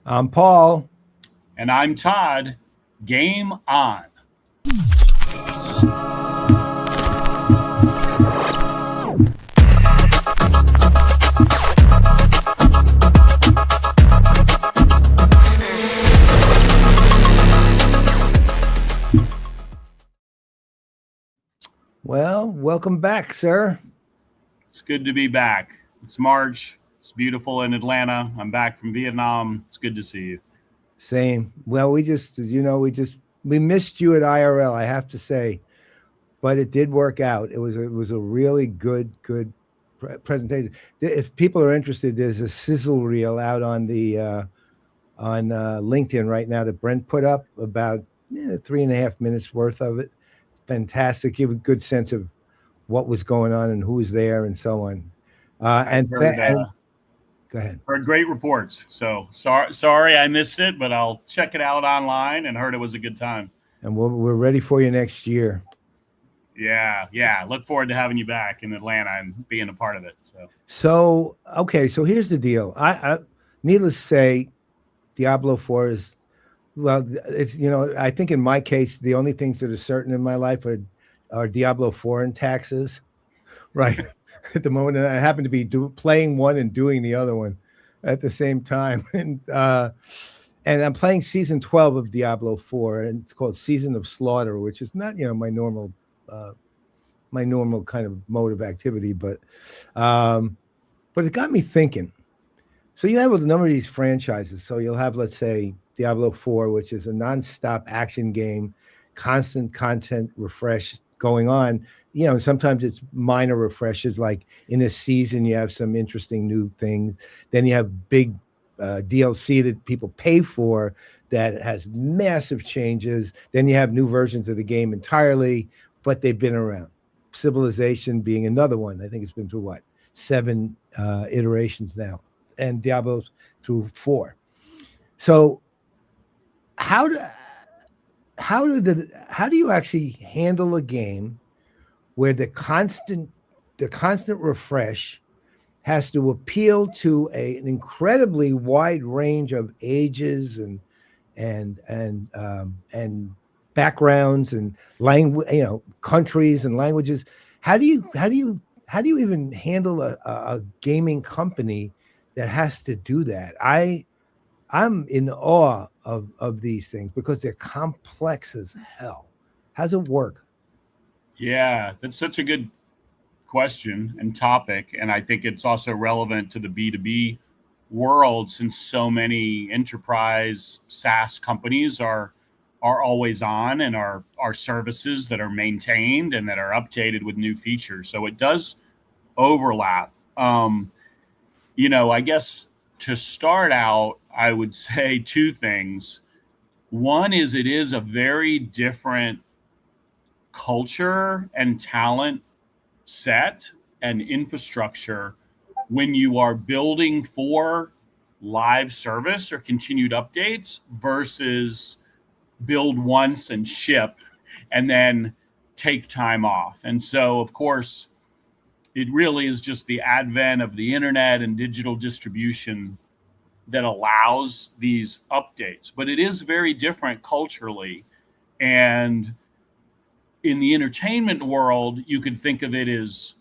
I'm Paul. And I'm Todd. Game on. Well, welcome back, sir. It's good to be back. It's March. It's beautiful in Atlanta. I'm back from Vietnam. It's good to see you. Same. Well, we missed you at IRL, I have to say, but it did work out. It was a really good presentation. If people are interested, there's a sizzle reel out on LinkedIn right now that Brent put up about 3.5 minutes worth of it. Fantastic. Give a good sense of what was going on and who was there and so on. Go ahead. Heard great reports. So sorry I missed it, but I'll check it out online and heard it was a good time. And we're ready for you next year. Yeah. Look forward to having you back in Atlanta and being a part of it. So here's the deal. I needless to say, Diablo 4 is, well, it's, I think in my case, the only things that are certain in my life are Diablo 4 and taxes, right? At the moment, and I happen to be playing one and doing the other one at the same time. And I'm playing season 12 of Diablo 4, and it's called Season of Slaughter, which is not, my normal kind of mode of activity, but it got me thinking. So you have a number of these franchises. So you'll have, let's say, Diablo 4, which is a nonstop action game, constant content refresh going on. Sometimes it's minor refreshes, like in a season you have some interesting new things. Then you have big DLC that people pay for that has massive changes. Then you have new versions of the game entirely, but they've been around. Civilization being another one. I think it's been through 7 iterations now, and Diablo's through 4. So how do you actually handle a game where the constant refresh has to appeal to an incredibly wide range of ages and backgrounds and language, countries and languages? How do you even handle a gaming company that has to do that? I'm in awe of these things because they're complex as hell. How's it work? Yeah, that's such a good question and topic. And I think it's also relevant to the B2B world, since so many enterprise SaaS companies are always on and are services that are maintained and that are updated with new features. So it does overlap. I guess to start out, I would say 2 things. One is it is a very different culture and talent set and infrastructure when you are building for live service or continued updates versus build once and ship and then take time off. And so, of course, it really is just the advent of the internet and digital distribution that allows these updates. But it is very different culturally. And in the entertainment world, you could think of it as,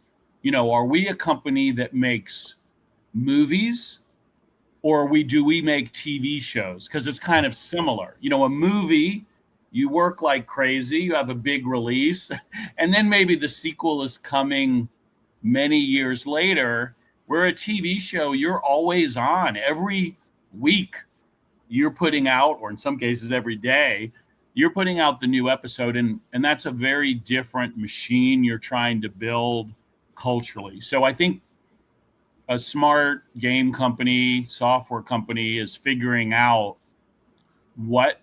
are we a company that makes movies, or do we make TV shows? Because it's kind of similar. A movie, you work like crazy, you have a big release, and then maybe the sequel is coming many years later. Where a TV show, you're always on. Every week you're putting out, or in some cases every day, you're putting out the new episode, and that's a very different machine you're trying to build culturally. So I think a smart game company, software company is figuring out what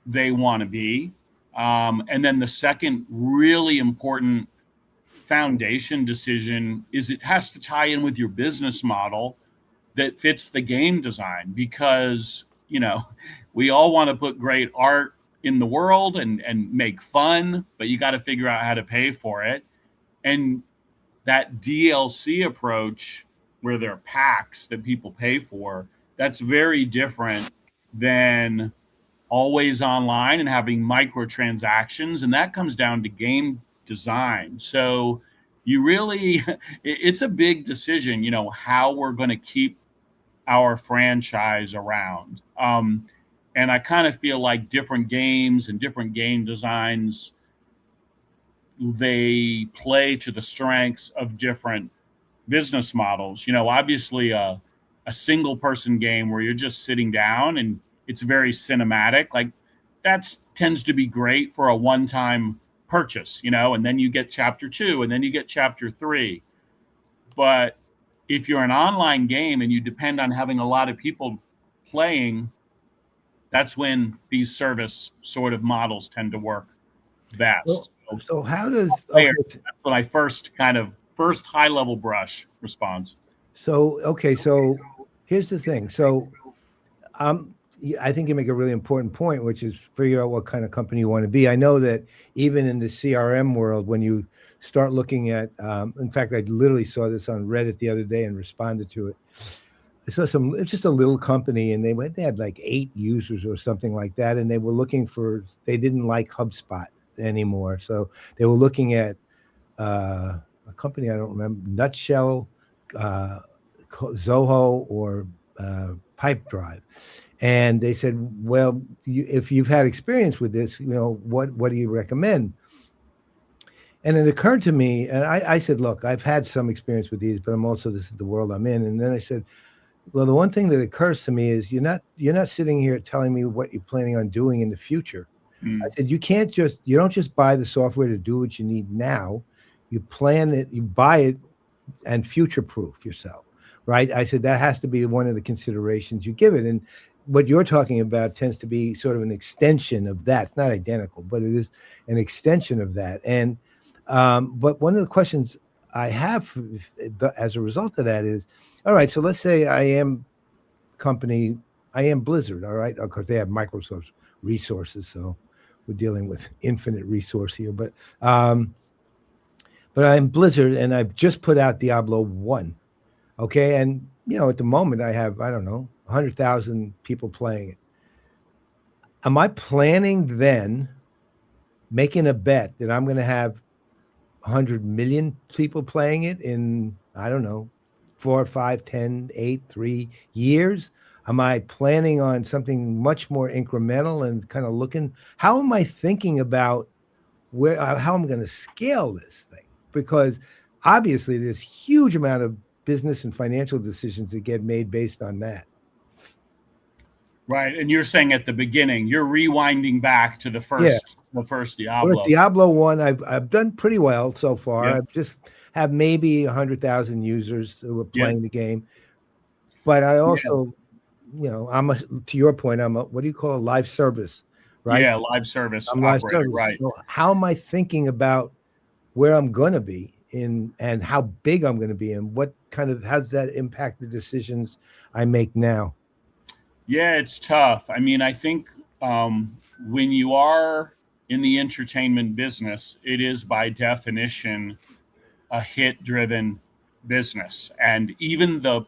they want to be. And then the second really important foundation decision is it has to tie in with your business model that fits the game design, because we all want to put great art in the world and make fun, but you got to figure out how to pay for it. And that DLC approach, where there are packs that people pay for, that's very different than always online and having microtransactions. And that comes down to game design. So you really, it's a big decision, how we're going to keep our franchise around. And I kind of feel like different games and different game designs, they play to the strengths of different business models. Obviously a single person game where you're just sitting down and it's very cinematic, like that tends to be great for a one-time purchase, and then you get chapter 2 and then you get chapter 3. But if you're an online game and you depend on having a lot of people playing, that's when these service sort of models tend to work best. So how does That's when I first high level brush response. So here's the thing. So I think you make a really important point, which is figure out what kind of company you want to be. I know that even in the CRM world, when you start looking at, in fact, I literally saw this on Reddit the other day and responded to it. I saw it's just a little company, and they had like 8 users or something like that, and they didn't like HubSpot anymore, so they were looking at a company I don't remember, Nutshell, Zoho, or Pipedrive, and they said, well, if you've had experience with this, what do you recommend? And it occurred to me, and I said, look, I've had some experience with these, but this is the world I'm in. And then I said, well, the one thing that occurs to me is you're not sitting here telling me what you're planning on doing in the future. I said, you don't just buy the software to do what you need now. You plan it, you buy it, and future-proof yourself, right? I said that has to be one of the considerations you give it. And what you're talking about tends to be sort of an extension of that. It's not identical, but it is an extension of that. And but one of the questions I have as a result of that is, all right, so let's say I am Blizzard, all right? Of course, they have Microsoft's resources, so we're dealing with infinite resource here. But I'm Blizzard, and I've just put out Diablo 1, okay? And, at the moment, I have, I don't know, 100,000 people playing it. Am I planning then, making a bet that I'm going to have 100 million people playing it in, I don't know, 4, 5, 10, 8, 3 years? Am I planning on something much more incremental and kind of how am I thinking about how I'm going to scale this thing? Because obviously there's huge amount of business and financial decisions that get made based on that. Right. And you're saying at the beginning, you're rewinding back to the first Diablo. Well, Diablo 1, I've done pretty well so far. Yep. I've just have maybe 100,000 users who are playing the game. But I also, to your point, what do you call a live service, right? Yeah, live service I'm live operator, service. right. So how am I thinking about where I'm going to be and how big I'm going to be, and how does that impact the decisions I make now? Yeah, it's tough. I mean, I think when you are in the entertainment business, it is by definition a hit-driven business. And even the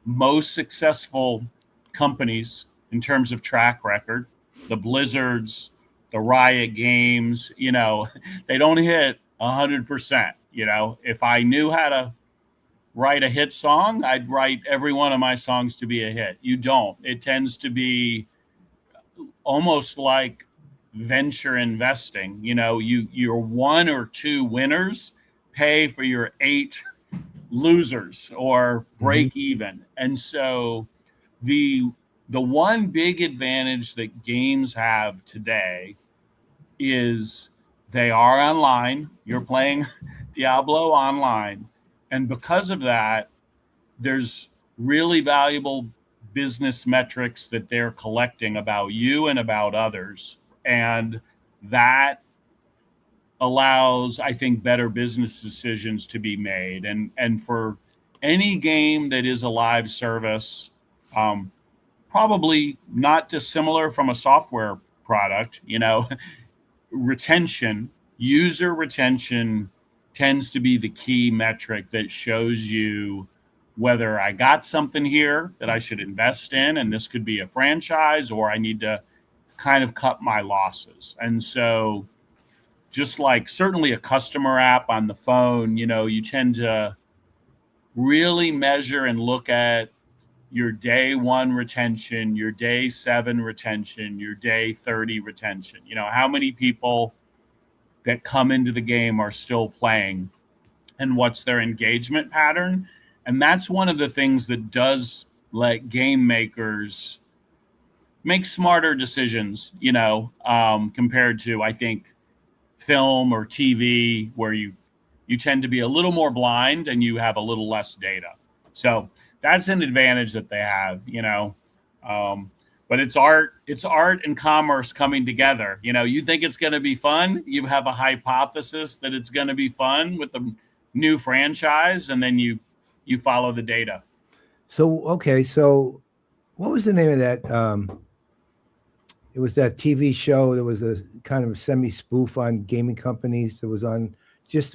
most successful companies in terms of track record, the Blizzards, the Riot Games, they don't hit 100%. If I knew how to write a hit song, I'd write every one of my songs to be a hit. You don't. It tends to be almost like venture investing. Your 1 or 2 winners pay for your 8 losers or break even. And so the one big advantage that games have today is they are online. You're playing Diablo online. And because of that, there's really valuable business metrics that they're collecting about you and about others. And that allows, I think, better business decisions to be made. And for any game that is a live service, probably not dissimilar from a software product, user retention tends to be the key metric that shows you whether I got something here that I should invest in, and this could be a franchise, or I need to kind of cut my losses. And so, just like certainly a customer app on the phone, you tend to really measure and look at your day 1 retention, your day 7 retention, your day 30 retention. How many people that come into the game are still playing, and what's their engagement pattern. And that's one of the things that does let game makers make smarter decisions, compared to, I think, film or TV, where you tend to be a little more blind and you have a little less data. So that's an advantage that they have, but it's art and commerce coming together. You think it's going to be fun. You have a hypothesis that it's going to be fun with the new franchise, and then you follow the data. So, okay. So what was the name of that? It was that TV show. There was a kind of semi spoof on gaming companies that was on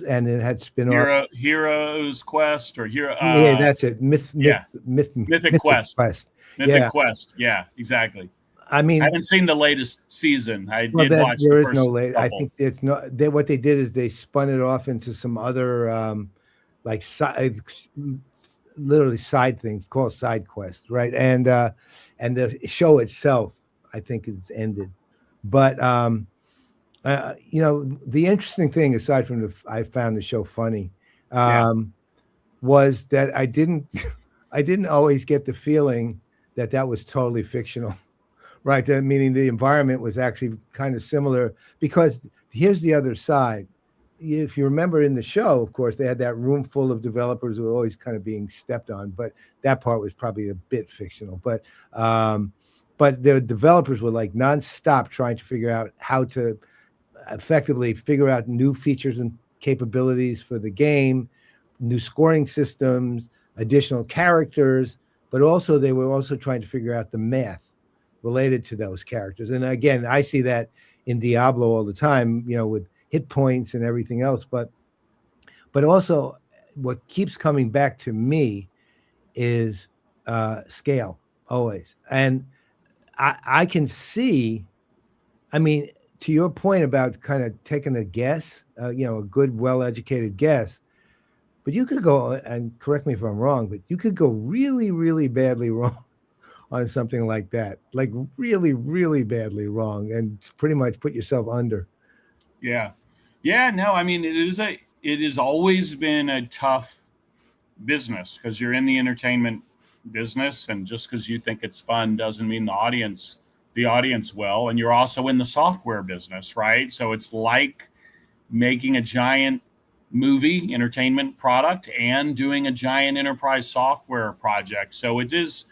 and it had spin-off. Heroes Quest or Hero. Yeah, that's it. Mythic Quest. Mythic Quest. Yeah, exactly. I mean, I haven't seen the latest season. I did watch there the is first no latest. couple. I think it's not. What they did is they spun it off into some other like literally side things called side quests, right? And the show itself, I think, is ended. But the interesting thing, aside from I found the show funny, was that I didn't always get the feeling that was totally fictional, right? That meaning the environment was actually kind of similar, because here's the other side. If you remember in the show, of course, they had that room full of developers who were always kind of being stepped on, but that part was probably a bit fictional. But the developers were like nonstop trying to figure out how to effectively figure out new features and capabilities for the game, new scoring systems, additional characters, but also they were also trying to figure out the math related to those characters. And again, I see that in Diablo all the time, with hit points and everything else. But also what keeps coming back to me is scale always. And I can see, I mean, to your point about kind of taking a guess, a good, well-educated guess, but you could go, and correct me if I'm wrong, but you could go really, really badly wrong on something like that, like really, really badly wrong, and pretty much put yourself under. Yeah. No, I mean, it has always been a tough business, because you're in the entertainment business, and just because you think it's fun doesn't mean the audience will. And you're also in the software business, right? So it's like making a giant movie entertainment product and doing a giant enterprise software project. So it is,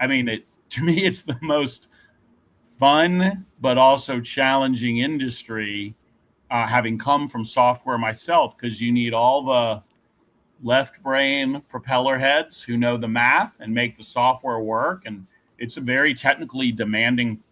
I mean, to me, it's the most fun but also challenging industry, having come from software myself, because you need all the left brain propeller heads who know the math and make the software work. And it's a very technically demanding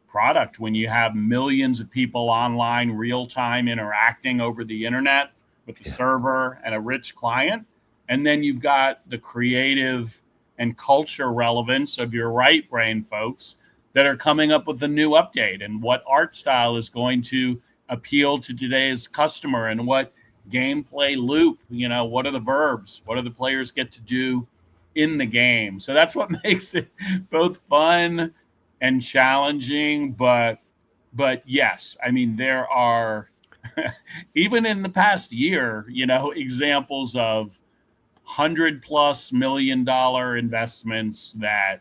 product when you have millions of people online, real time interacting over the internet with the server and a rich client. And then you've got the creative and culture relevance of your right brain folks that are coming up with a new update, and what art style is going to appeal to today's customer, and what gameplay loop, what are the verbs, what do the players get to do in the game. So that's what makes it both fun and challenging. But yes, I mean, there are even in the past year, examples of $100+ million investments that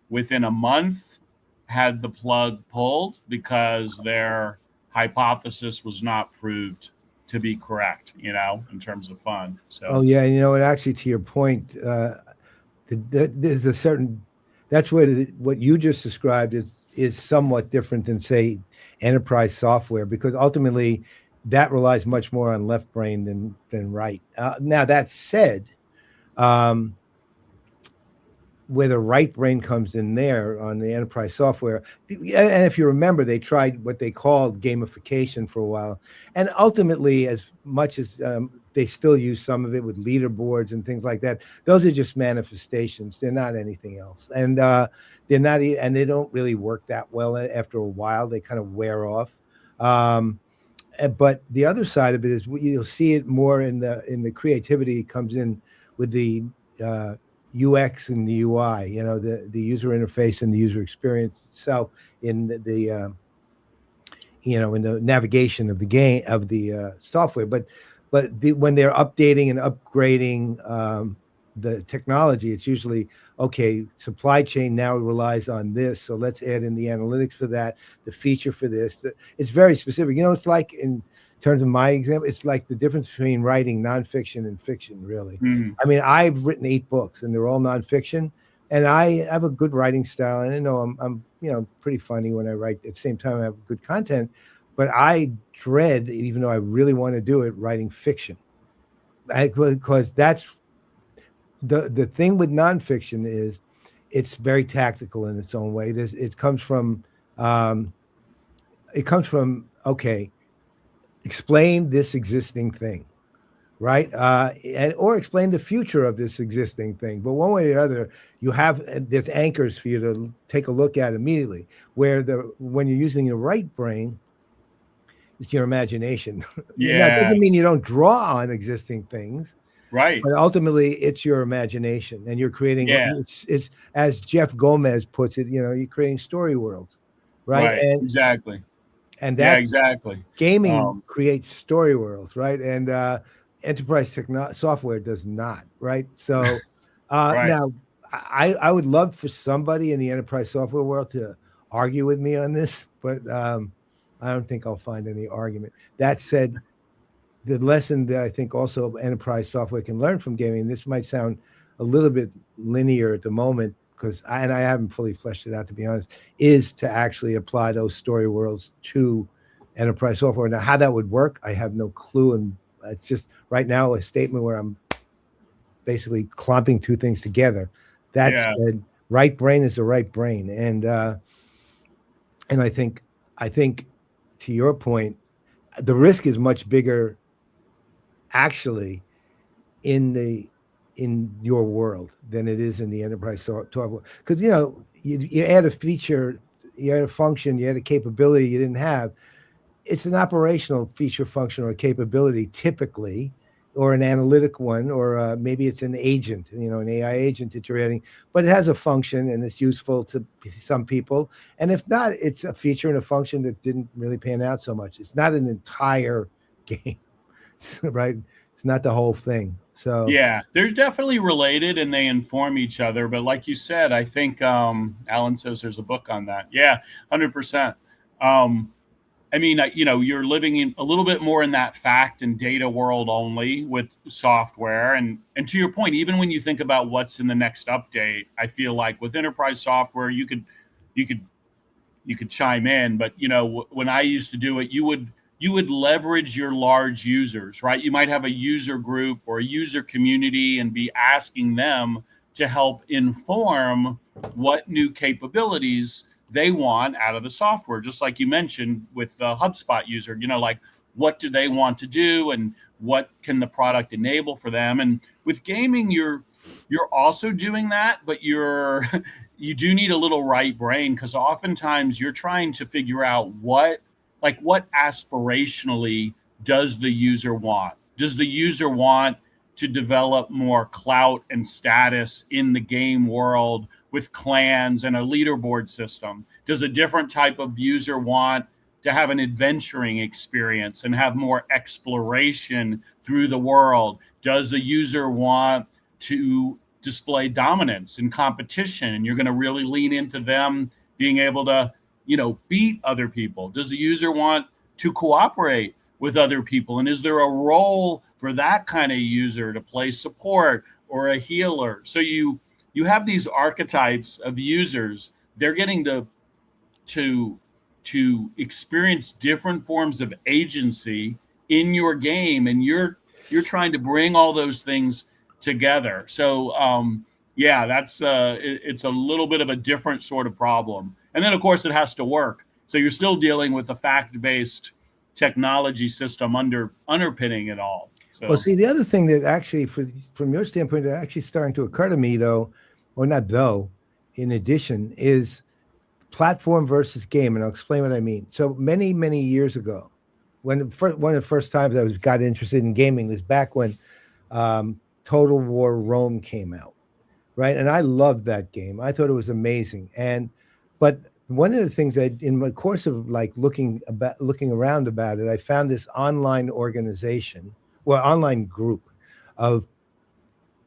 within a month had the plug pulled because their hypothesis was not proved to be correct, in terms of fun. So, oh yeah, and actually, to your point, there's a certain, that's where what you just described is somewhat different than, say, enterprise software, because ultimately that relies much more on left brain than right. Now that said, where the right brain comes in there on the enterprise software. And if you remember, they tried what they called gamification for a while. And ultimately, as much as they still use some of it with leaderboards and things like that. Those are just manifestations. They're not anything else. And they're not, and they don't really work that well after a while. They kind of wear off. But the other side of it is you'll see it more in the creativity comes in with the UX and the UI, you know, the user interface and the user experience itself in the you know, in the navigation of the game of the software. But when they're updating and upgrading the technology, it's usually, okay, supply chain now relies on this, so let's add in the analytics for that, the feature for this. It's very specific. You know, it's like, in terms of my example, it's like the difference between writing nonfiction and fiction, really. I mean, I've written 8 books and they're all nonfiction, and I have a good writing style, and I know I'm you know, pretty funny when I write. At the same time, I have good content, but I dread, even though I really want to do it, writing fiction, because that's the thing with nonfiction is it's very tactical in its own way. It comes from okay, explain this existing thing, right? Or explain the future of this existing thing. But one way or the other, there's anchors for you to take a look at immediately. Where when you're using your right brain, it's your imagination. Yeah, that doesn't mean you don't draw on existing things. Right. But ultimately, it's your imagination, and you're creating. Yeah. It's as Jeff Gomez puts it. You know, you're creating story worlds, right? And exactly. And that exactly. Gaming creates story worlds, right? And enterprise software does not, right? So now, I would love for somebody in the enterprise software world to argue with me on this, but I don't think I'll find any argument. That said, the lesson that I think also enterprise software can learn from gaming, this might sound a little bit linear at the moment, because I haven't fully fleshed it out, to be honest, is to actually apply those story worlds to enterprise software. Now, how that would work, I have no clue. And it's just right now a statement where I'm basically clumping two things together. That said, right brain is the right brain. And I think to your point, the risk is much bigger actually in your world than it is in the enterprise software. Because, you know, you add a feature, you add a function, you add a capability you didn't have. It's an operational feature, function, or capability typically, or an analytic one, or maybe it's an agent, you know, an AI agent that you're adding, but it has a function and it's useful to some people. And if not, it's a feature and a function that didn't really pan out so much. It's not an entire game, right? It's not the whole thing. So yeah, they're definitely related and they inform each other. But like you said, I think Alan says there's a book on that. Yeah, 100%. I mean, you know, you're living in a little bit more in that fact and data world only with software. And to your point, even when you think about what's in the next update, I feel like with enterprise software, you could chime in. But, you know, when I used to do it, you would leverage your large users, right? You might have a user group or a user community and be asking them to help inform what new capabilities they want out of the software. Just like you mentioned with the HubSpot user, you know, like what do they want to do and what can the product enable for them? And with gaming, you're also doing that, but you do need a little right brain, because oftentimes you're trying to figure out what aspirationally does the user want? Does the user want to develop more clout and status in the game world with clans and a leaderboard system? Does a different type of user want to have an adventuring experience and have more exploration through the world? Does the user want to display dominance and competition, and you're going to really lean into them being able to, you know, beat other people? Does the user want to cooperate with other people? And is there a role for that kind of user to play support or a healer? So you have these archetypes of users. They're getting to experience different forms of agency in your game, and you're trying to bring all those things together. So yeah, that's it's a little bit of a different sort of problem. And then of course it has to work. So you're still dealing with a fact-based technology system underpinning it all. Well, So see, the other thing that actually, from your standpoint, that actually starting to occur to me, though, or not though, in addition, is platform versus game, and I'll explain what I mean. So many years ago, one of the first times I got interested in gaming was back when Total War Rome came out, right? And I loved that game. I thought it was amazing. But one of the things that, in the course of like looking around about it, I found this online organization, well, online group of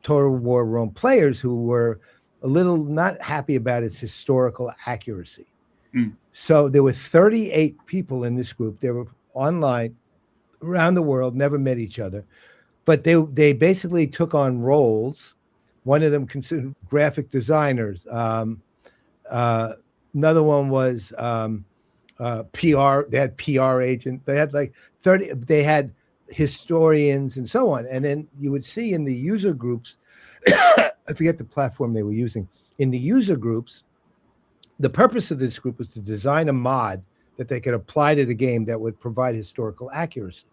Total War Rome players who were a little not happy about its historical accuracy. So there were 38 people in this group. They were online around the world, never met each other, but they basically took on roles. One of them considered graphic designers. Another one was PR. They had PR agent. They had like 30. They had historians and so on. And then you would see in the user groups, I forget the platform they were using. In the user groups, the purpose of this group was to design a mod that they could apply to the game that would provide historical accuracy.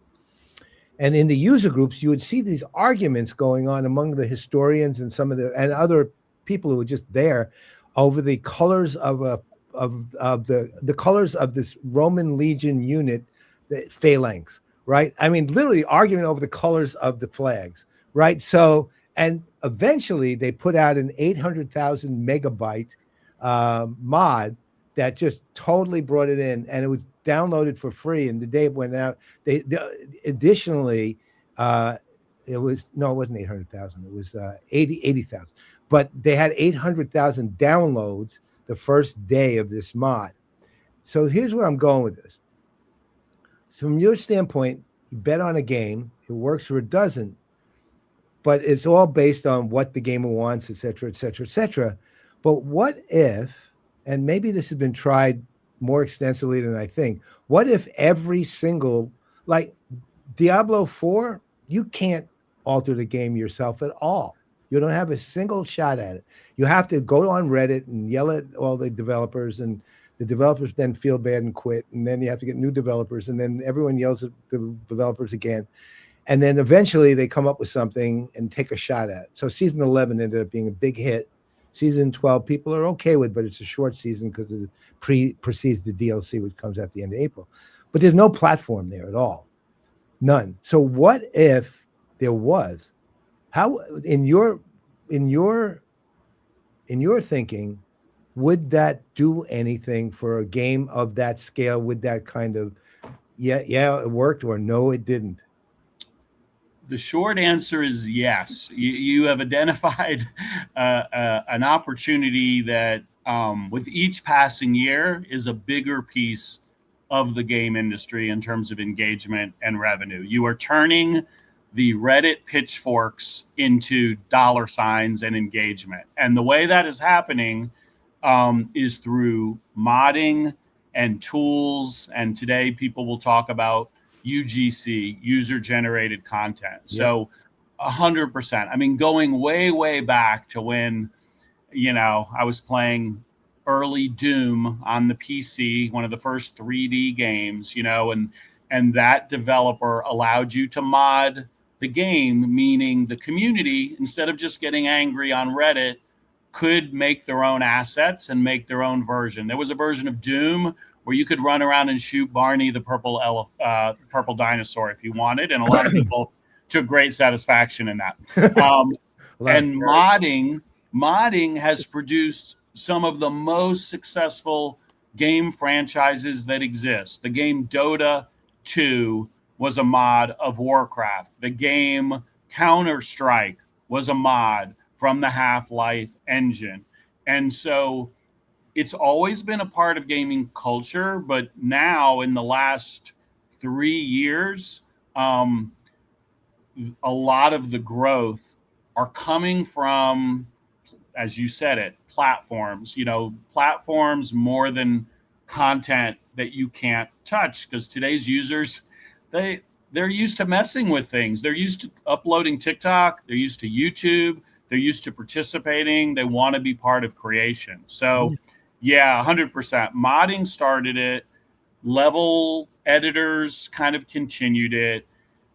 And in the user groups, you would see these arguments going on among the historians and and other people who were just there over the colors of the colors of this Roman legion unit, the phalanx, right? I mean, literally arguing over the colors of the flags, right? So, and eventually they put out an 800,000 megabyte mod that just totally brought it in, and it was downloaded for free. And the day it went out, they additionally, it wasn't 800,000. It was 80,000. But they had 800,000 downloads the first day of this mod. So here's where I'm going with this. So from your standpoint, you bet on a game, it works or it doesn't, but it's all based on what the gamer wants, et cetera, et cetera, et cetera. But what if, and maybe this has been tried more extensively than I think, what if every single, like Diablo 4, you can't alter the game yourself at all. You don't have a single shot at it. You have to go on Reddit and yell at all the developers, and the developers then feel bad and quit. And then you have to get new developers, and then everyone yells at the developers again. And then eventually they come up with something and take a shot at it. So season 11 ended up being a big hit. Season 12 people are okay with, but it's a short season because it precedes the DLC, which comes at the end of April. But there's no platform there at all. None. So what if there was? How in your thinking, would that do anything for a game of that scale? Would that kind of it worked, or no, it didn't? The short answer is yes. You have identified an opportunity that with each passing year is a bigger piece of the game industry in terms of engagement and revenue. You are turning the Reddit pitchforks into dollar signs and engagement. And the way that is happening is through modding and tools. And today people will talk about UGC, user-generated content. Yep. So 100%. I mean, going way, way back to when, I was playing early Doom on the PC, one of the first 3D games, and that developer allowed you to mod the game, meaning the community, instead of just getting angry on Reddit, could make their own assets and make their own version. There was a version of Doom where you could run around and shoot Barney the purple dinosaur if you wanted, and a lot of people took great satisfaction in that. And modding has produced some of the most successful game franchises that exist. The game Dota 2 was a mod of Warcraft. The game Counter-Strike was a mod from the Half-Life engine. And so it's always been a part of gaming culture, but now in the last 3 years, a lot of the growth are coming from, as you said it, platforms, platforms more than content that you can't touch, because today's users, they're used to messing with things. They're used to uploading TikTok. They're used to YouTube. They're used to participating. They want to be part of creation. So yeah, 100%. Modding started it. Level editors kind of continued it.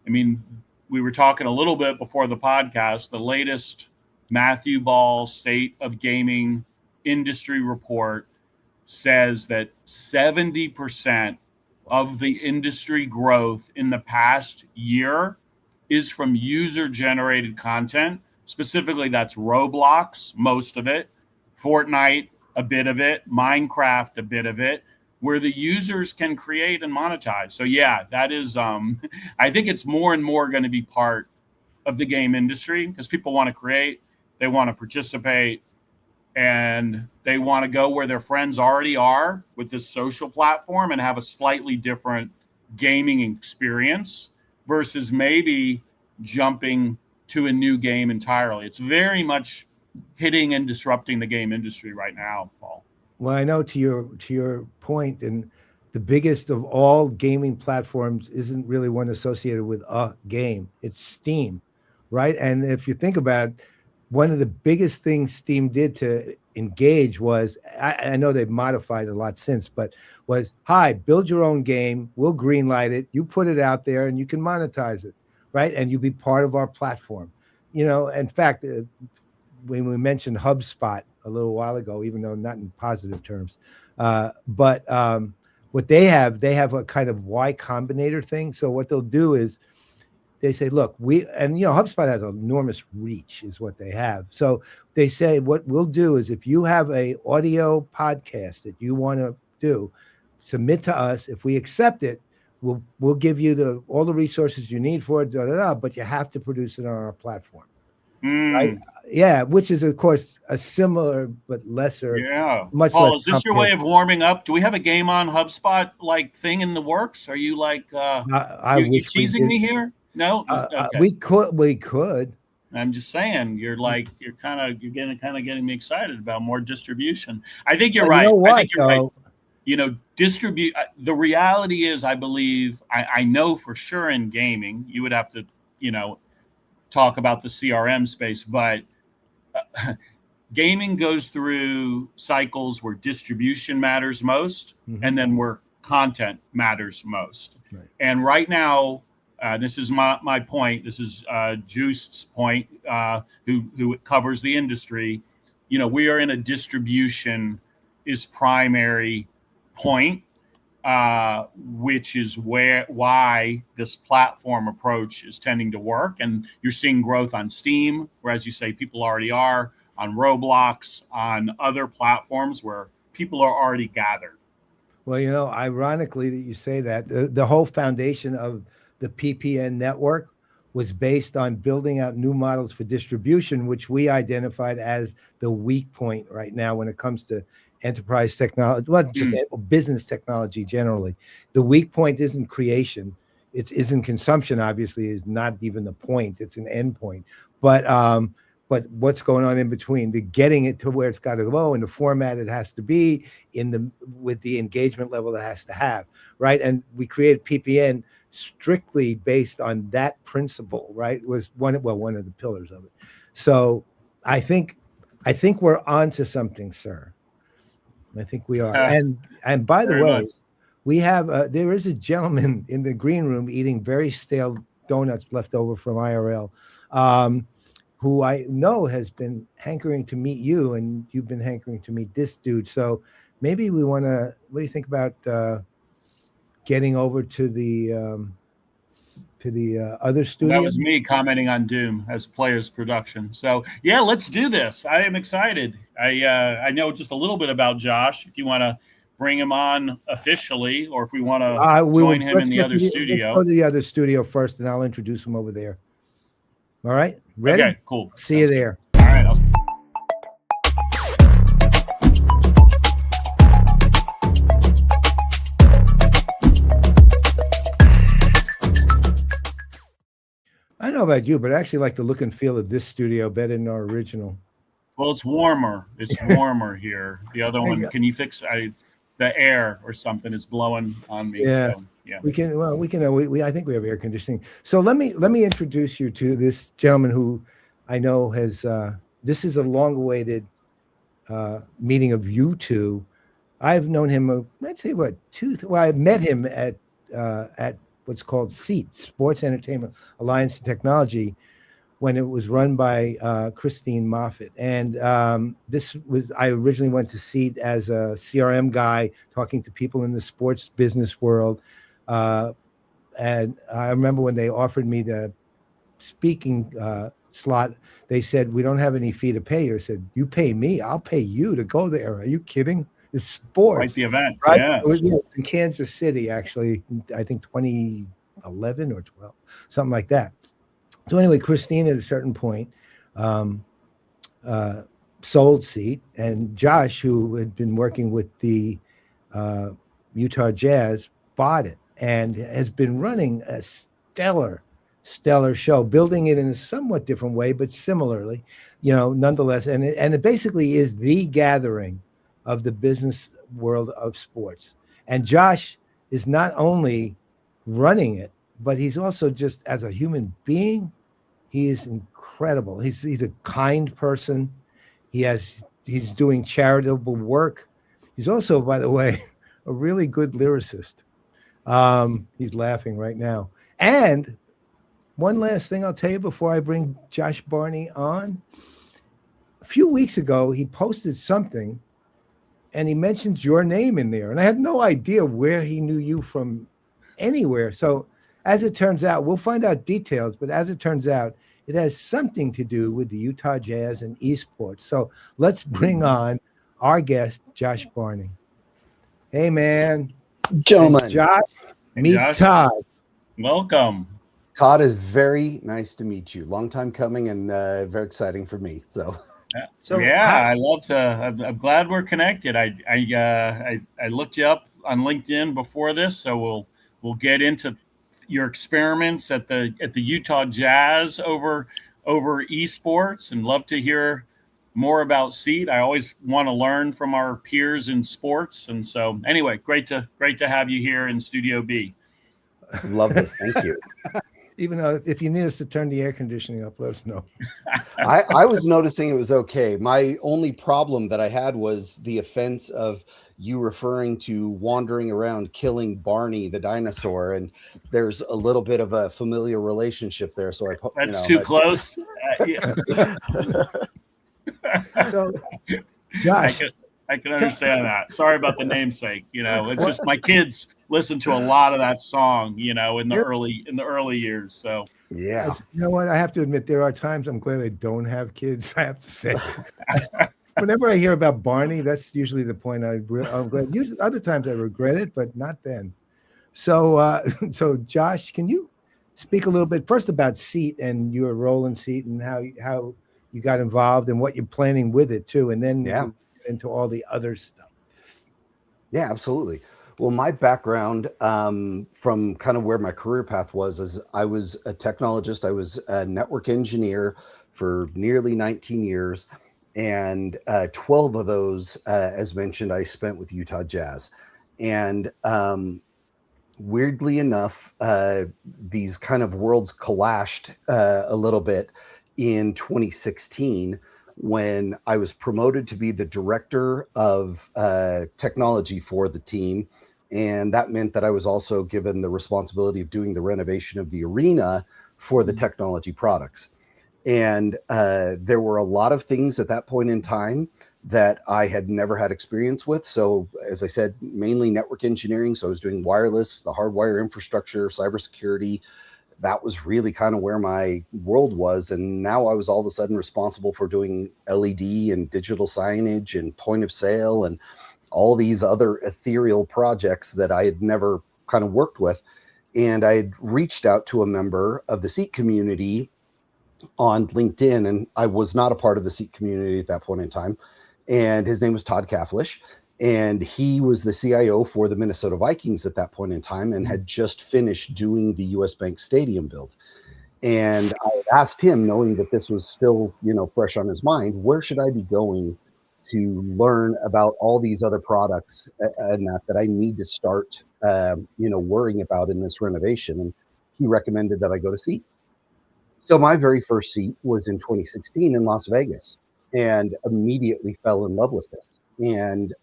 I mean, we were talking a little bit before the podcast. The latest Matthew Ball State of Gaming Industry Report says that 70% of the industry growth in the past year is from user-generated content. Specifically, that's Roblox, most of it, Fortnite, a bit of it, Minecraft, a bit of it, where the users can create and monetize. So yeah, that is, I think it's more and more going to be part of the game industry because people want to create, they want to participate, and they want to go where their friends already are with this social platform and have a slightly different gaming experience versus maybe jumping to a new game entirely. It's very much hitting and disrupting the game industry right now, Paul. Well, I know to your point, and the biggest of all gaming platforms isn't really one associated with a game. It's Steam, right? And if you think about it, one of the biggest things Steam did to engage was, I know they've modified a lot since, but was, hi, build your own game. We'll greenlight it. You put it out there and you can monetize it, right? And you be part of our platform. You know, in fact, when we mentioned HubSpot a little while ago, even though not in positive terms, but what they have a kind of Y Combinator thing. So what they'll do is they say, look, HubSpot has enormous reach is what they have. So they say, what we'll do is if you have a audio podcast that you want to do, submit to us. If we accept it, we'll give you all the resources you need for it, but you have to produce it on our platform. Right? Yeah, which is of course a similar but lesser. Yeah, much Paul, less is this your way of warming up? Do we have a game on HubSpot like thing in the works? Are you like you teasing me here? No, okay. We could. I'm just saying, you're getting me excited about more distribution. I think you're right. You know what, I think you're right. You know, distribute. The reality is, I believe, I know for sure in gaming, you would have to, talk about the CRM space, but gaming goes through cycles where distribution matters most, and then where content matters most. Right. And right now, this is my point. This is Juiced's point, who covers the industry. We are in a distribution is primary point, which is why this platform approach is tending to work. And you're seeing growth on Steam, where, as you say, people already are, on Roblox, on other platforms where people are already gathered. Well, ironically that you say that, the whole foundation of the PPN network was based on building out new models for distribution, which we identified as the weak point right now when it comes to enterprise technology, well, just business technology generally. The weak point isn't creation. It isn't consumption, obviously, is not even the point. It's an end point. But what's going on in between, the getting it to where it's got to go in the format it has to be with the engagement level it has to have, right? And we created PPN strictly based on that principle, right? It was one of the pillars of it. So I think we're onto something, sir. I think we are. And by the way, we have there is a gentleman in the green room eating very stale donuts left over from IRL, who I know has been hankering to meet you, and you've been hankering to meet this dude. So maybe we want to. What do you think about getting over to the other studio? That was me commenting on Doom as Players Production. So yeah, let's do this. I am excited. I know just a little bit about Josh. If you want to bring him on officially, or if we want to join him in the other studio. Let's go to the other studio first, and I'll introduce him over there. All right, ready? Okay, cool. See you there. All right. I don't know about you, but I actually like the look and feel of this studio better than our original. Well, it's warmer. It's warmer here. The other one, can you fix the air or something is blowing on me? Yeah. So, yeah. We can. I think we have air conditioning. So let me introduce you to this gentleman who I know has. This is a long-awaited meeting of you two. I've known him. Let's say I met him at what's called SEAT, Sports Entertainment Alliance and Technology, when it was run by Christine Moffat. And I originally went to SEAT as a CRM guy, talking to people in the sports business world. And I remember when they offered me the speaking slot, they said, "We don't have any fee to pay you." I said, "You pay me, I'll pay you to go there. Are you kidding? It's sports." Quite the event. Right? Yeah. It was in Kansas City, actually, I think 2011 or 12, something like that. So anyway, Christine at a certain point sold SEAT, and Josh, who had been working with the Utah Jazz, bought it and has been running a stellar show, building it in a somewhat different way, but similarly, nonetheless. And it basically is the gathering of the business world of sports. And Josh is not only running it, but he's also, just as a human being, he is incredible. He's a kind person. He's doing charitable work. He's also, by the way, a really good lyricist. He's laughing right now. And one last thing I'll tell you before I bring Josh Barney on. A few weeks ago, he posted something and he mentions your name in there. And I had no idea where he knew you from anywhere. So as it turns out, we'll find out details, but as it turns out, it has something to do with the Utah Jazz and esports. So let's bring on our guest, Josh Barney. Hey, man. Gentlemen. And Josh, meet Josh. Todd. Welcome. Todd, is very nice to meet you. Long time coming and very exciting for me. So I love to. I'm glad we're connected. I looked you up on LinkedIn before this, so we'll get into your experiments at the Utah Jazz over esports, and love to hear more about SEAT. I always want to learn from our peers in sports, and so anyway, great to have you here in Studio B. Love this. Thank you. Even though if you need us to turn the air conditioning up, let us know. I was noticing it was okay. My only problem that I had was the offense of you referring to wandering around killing Barney the dinosaur, and there's a little bit of a familiar relationship there. So that's too close. So, Josh, I can understand that. Sorry about the namesake. It's just my kids listen to a lot of that song, in the early years. So yeah, you know what? I have to admit, there are times I'm glad I don't have kids. I have to say, whenever I hear about Barney, that's usually the point I'm glad. Usually, other times I regret it, but not then. So, so Josh, can you speak a little bit first about SEAT and your role in SEAT and how you got involved and what you're planning with it too, and then into all the other stuff. Yeah, absolutely. Well, my background from kind of where my career path was is I was a technologist. I was a network engineer for nearly 19 years. And 12 of those, as mentioned, I spent with Utah Jazz. And weirdly enough, these kind of worlds clashed a little bit in 2016 when I was promoted to be the director of technology for the team. And that meant that I was also given the responsibility of doing the renovation of the arena for the technology products. And there were a lot of things at that point in time that I had never had experience with. So as I said, mainly network engineering. So I was doing wireless, the hardwire infrastructure, cybersecurity. That was really kind of where my world was. And now I was all of a sudden responsible for doing LED and digital signage and point of sale and all these other ethereal projects that I had never kind of worked with. And I had reached out to a member of the SEAT community on LinkedIn, and I was not a part of the SEAT community at that point in time. And his name was Todd Flsh, and he was the CIO for the Minnesota Vikings at that point in time and had just finished doing the US Bank Stadium build. And I asked him, knowing that this was still, fresh on his mind, where should I be going to learn about all these other products and that I need to start, worrying about in this renovation. And he recommended that I go to SEAT. So my very first SEAT was in 2016 in Las Vegas, and immediately fell in love with this. And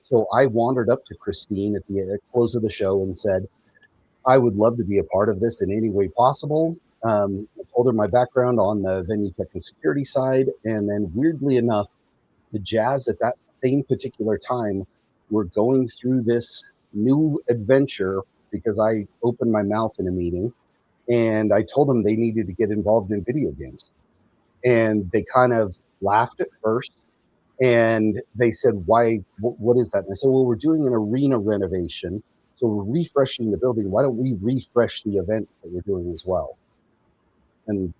so I wandered up to Christine at the close of the show and said, I would love to be a part of this in any way possible. I told her my background on the venue tech and security side. And then weirdly enough, the Jazz at that same particular time were going through this new adventure because I opened my mouth in a meeting and I told them they needed to get involved in video games. And they kind of laughed at first and they said, why, what is that? And I said, well, we're doing an arena renovation. So we're refreshing the building. Why don't we refresh the events that we're doing as well? And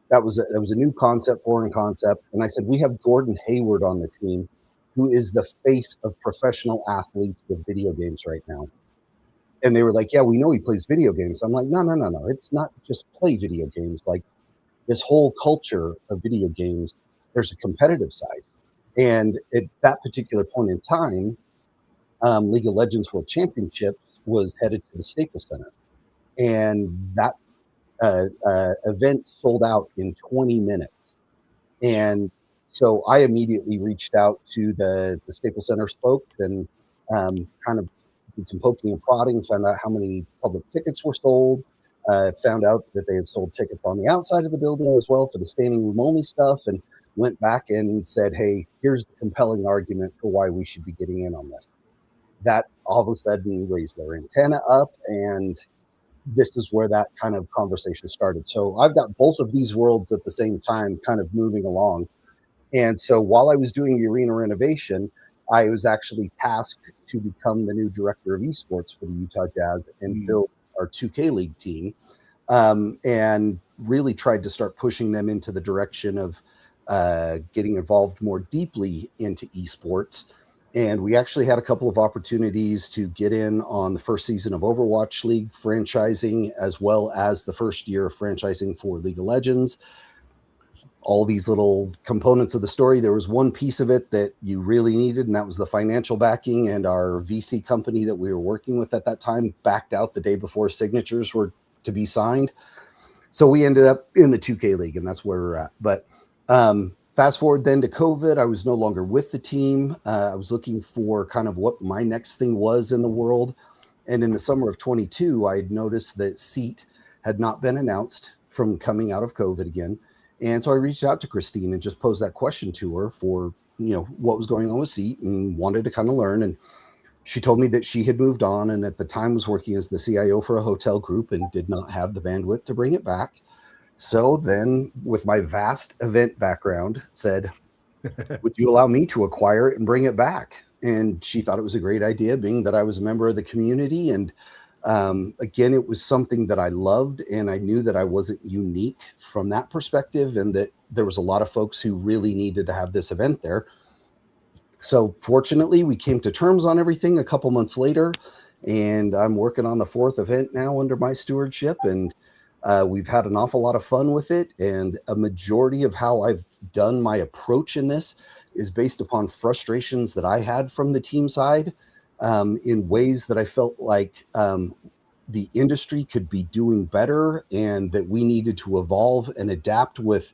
that was a new concept, foreign concept. And I said, we have Gordon Hayward on the team, who is the face of professional athletes with video games right now. And they were like, yeah, we know he plays video games. I'm like, no. It's not just play video games. Like this whole culture of video games, there's a competitive side. And at that particular point in time, League of Legends World Championships was headed to the Staples Center. And that event sold out in 20 minutes. And so I immediately reached out to the Staples Center folks and kind of did some poking and prodding, found out how many public tickets were sold, found out that they had sold tickets on the outside of the building as well for the standing room only stuff, and went back and said, hey, here's the compelling argument for why we should be getting in on this. That all of a sudden raised their antenna up, and this is where that kind of conversation started. So I've got both of these worlds at the same time kind of moving along. And so while I was doing the arena renovation, I was actually tasked to become the new director of esports for the Utah Jazz and build our 2K League team, and really tried to start pushing them into the direction of getting involved more deeply into esports. And we actually had a couple of opportunities to get in on the first season of Overwatch League franchising, as well as the first year of franchising for League of Legends. All these little components of the story. There was one piece of it that you really needed, and that was the financial backing. And our VC company that we were working with at that time backed out the day before signatures were to be signed. So we ended up in the 2K League, and that's where we're at. But fast forward then to COVID, I was no longer with the team. I was looking for kind of what my next thing was in the world. And in the summer of 22, I had noticed that Seat had not been announced from coming out of COVID again. And so I reached out to Christine and just posed that question to her for, what was going on with Seat and wanted to kind of learn. And she told me that she had moved on and at the time was working as the CIO for a hotel group and did not have the bandwidth to bring it back. So then with my vast event background said, would you allow me to acquire it and bring it back? And she thought it was a great idea, being that I was a member of the community. And again, it was something that I loved, and I knew that I wasn't unique from that perspective, and that there was a lot of folks who really needed to have this event there. So fortunately, we came to terms on everything a couple months later, and I'm working on the 4th event now under my stewardship, and we've had an awful lot of fun with it. And a majority of how I've done my approach in this is based upon frustrations that I had from the team side, in ways that I felt like the industry could be doing better, and that we needed to evolve and adapt with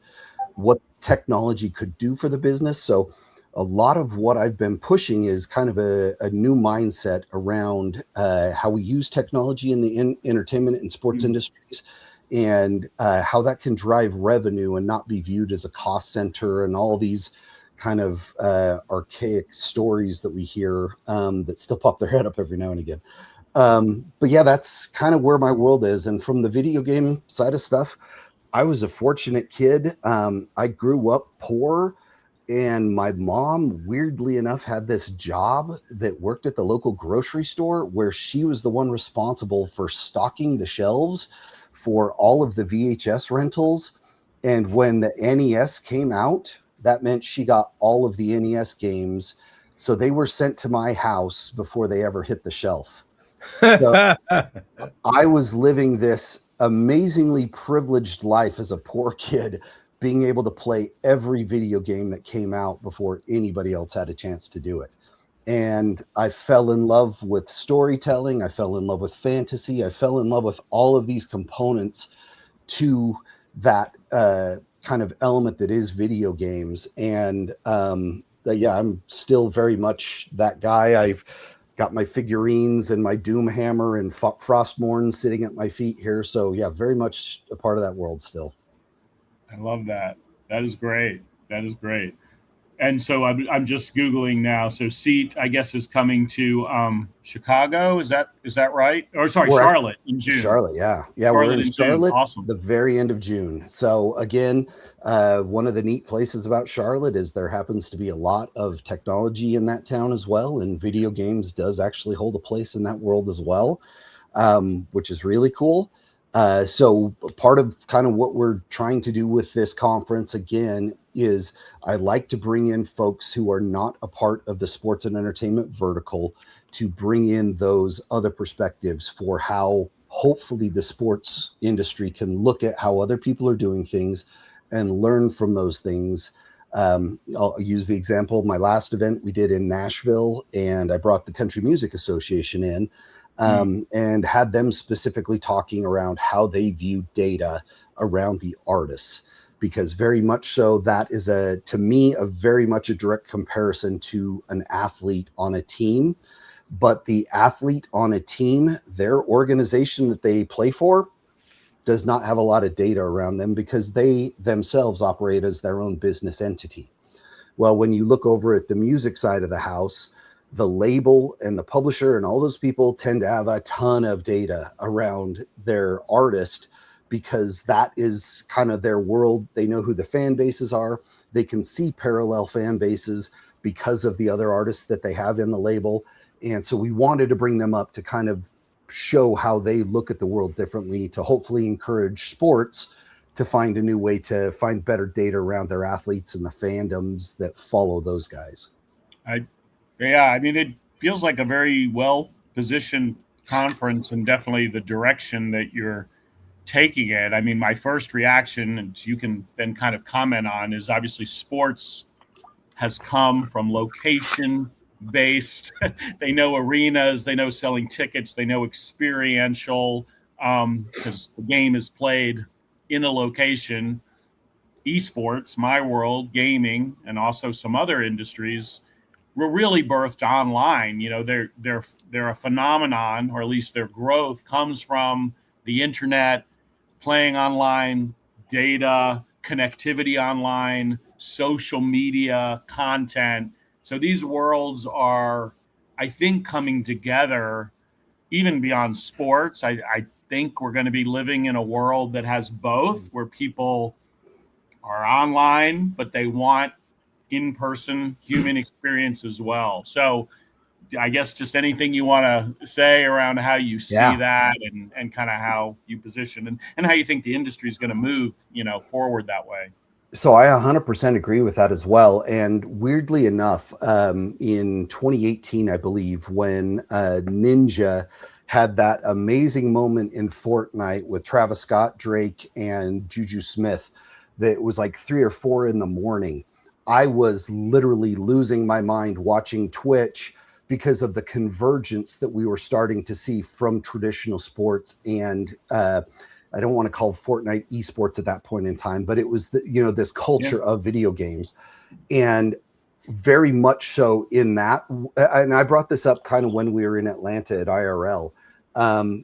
what technology could do for the business. So a lot of what I've been pushing is kind of a new mindset around how we use technology in the entertainment and sports industries, and how that can drive revenue and not be viewed as a cost center, and all these kind of archaic stories that we hear that still pop their head up every now and again. But yeah, that's kind of where my world is. And from the video game side of stuff, I was a fortunate kid. I grew up poor, and my mom, weirdly enough, had this job that worked at the local grocery store where she was the one responsible for stocking the shelves for all of the VHS rentals. And when the NES came out, that meant she got all of the NES games. So they were sent to my house before they ever hit the shelf. So I was living this amazingly privileged life as a poor kid, being able to play every video game that came out before anybody else had a chance to do it. And I fell in love with storytelling. I fell in love with fantasy. I fell in love with all of these components to that kind of element that is video games. And yeah, I'm still very much that guy. got my figurines and my Doom Hammer and Frostmourne sitting at my feet here. So yeah, very much a part of that world still. I love that. That is great. That is great. And so I'm just Googling now. So Seat, I guess, is coming to Chicago. Is that right? Or sorry, Charlotte in June. Charlotte, yeah. We're in Charlotte, awesome. The very end of June. So again, one of the neat places about Charlotte is there happens to be a lot of technology in that town as well, and video games does actually hold a place in that world as well, which is really cool. So part of kind of what we're trying to do with this conference again is I like to bring in folks who are not a part of the sports and entertainment vertical to bring in those other perspectives for how hopefully the sports industry can look at how other people are doing things and learn from those things. I'll use the example of my last event we did in Nashville, and I brought the Country Music Association in. And had them specifically talking around how they view data around the artists, because very much so that is to me a very much a direct comparison to an athlete on a team. But the athlete on a team, their organization that they play for does not have a lot of data around them because they themselves operate as their own business entity. Well, when you look over at the music side of the house, the label and the publisher and all those people tend to have a ton of data around their artist because that is kind of their world. They know who the fan bases are. They can see parallel fan bases because of the other artists that they have in the label. And so we wanted to bring them up to kind of show how they look at the world differently, to hopefully encourage sports to find a new way to find better data around their athletes and the fandoms that follow those guys. Yeah, I mean, it feels like a very well-positioned conference and definitely the direction that you're taking it. I mean, my first reaction, and you can then kind of comment on, is obviously sports has come from location-based. They know arenas, they know selling tickets, they know experiential, because the game is played in a location. Esports, my world, gaming, and also some other industries were really birthed online. You know, they're a phenomenon, or at least their growth comes from the internet, playing online, data, connectivity online, social media, content. So these worlds are, I think, coming together even beyond sports. I think we're going to be living in a world that has both, where people are online, but they want in-person human experience as well. So I guess just anything you want to say around how you see that and kind of how you position and how you think the industry is going to move, forward that way. So I 100% agree with that as well. And weirdly enough, in 2018, I believe, when Ninja had that amazing moment in Fortnite with Travis Scott, Drake, and Juju Smith, that was like 3 or 4 in the morning. I was literally losing my mind watching Twitch because of the convergence that we were starting to see from traditional sports and I don't want to call Fortnite esports at that point in time, but it was this culture of video games, and very much so in that. And I brought this up kind of when we were in Atlanta at IRL.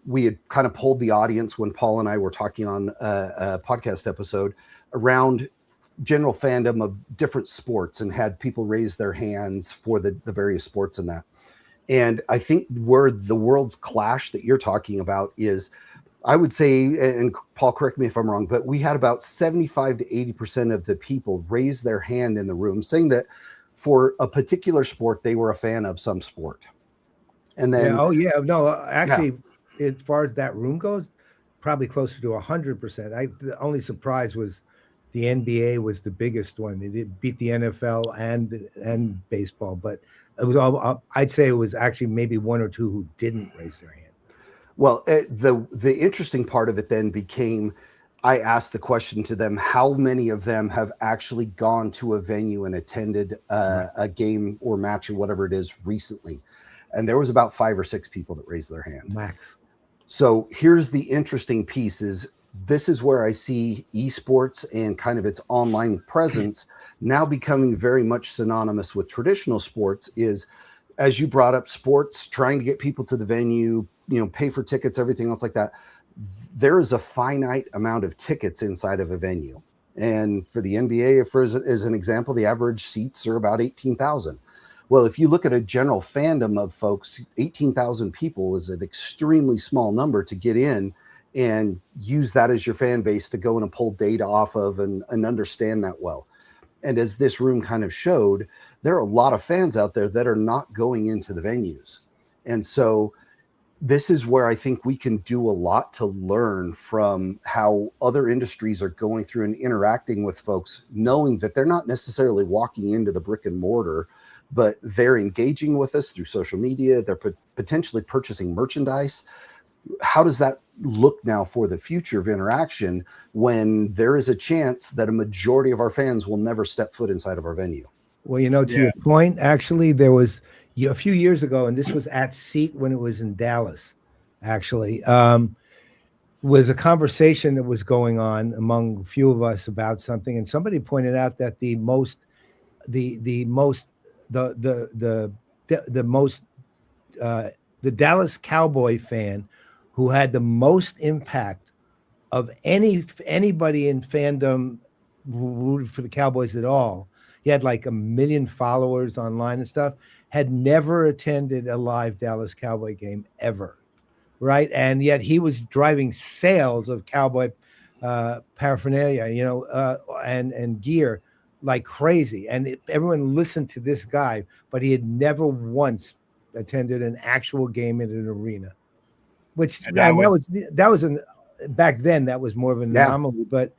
We had kind of polled the audience when Paul and I were talking on a podcast episode around general fandom of different sports and had people raise their hands for the various sports in that. And I think where the world's clash that you're talking about is, I would say, and Paul, correct me if I'm wrong, but we had about 75 to 80% of the people raise their hand in the room saying that for a particular sport, they were a fan of some sport. And then, as far as that room goes, probably closer to 100%. The only surprise was the NBA was the biggest one. It beat the NFL and baseball, but it was all. I'd say it was actually maybe 1 or 2 who didn't raise their hand. Well, the interesting part of it then became, I asked the question to them, how many of them have actually gone to a venue and attended a game or match or whatever it is recently? And there was about 5 or 6 people that raised their hand. Max. So here's the interesting piece is, this is where I see esports and kind of its online presence now becoming very much synonymous with traditional sports. Is as you brought up, sports, trying to get people to the venue, pay for tickets, everything else like that. There is a finite amount of tickets inside of a venue. And for the NBA, as an example, the average seats are about 18,000. Well, if you look at a general fandom of folks, 18,000 people is an extremely small number to get in and use that as your fan base to go and pull data off of and understand that well. And as this room kind of showed, there are a lot of fans out there that are not going into the venues. And so this is where I think we can do a lot to learn from how other industries are going through and interacting with folks, knowing that they're not necessarily walking into the brick and mortar, but they're engaging with us through social media. They're potentially purchasing merchandise. How does that look now for the future of interaction when there is a chance that a majority of our fans will never step foot inside of our venue? Well, to your point, actually, there was a few years ago, and this was at SEAT when it was in Dallas, actually, was a conversation that was going on among a few of us about something. And somebody pointed out that the Dallas Cowboy fan who had the most impact of anybody in fandom who rooted for the Cowboys at all, he had like 1 million followers online and stuff, had never attended a live Dallas Cowboy game ever, right? And yet he was driving sales of Cowboy paraphernalia, and gear like crazy. And everyone listened to this guy, but he had never once attended an actual game in an arena, which back then that was more of an anomaly, but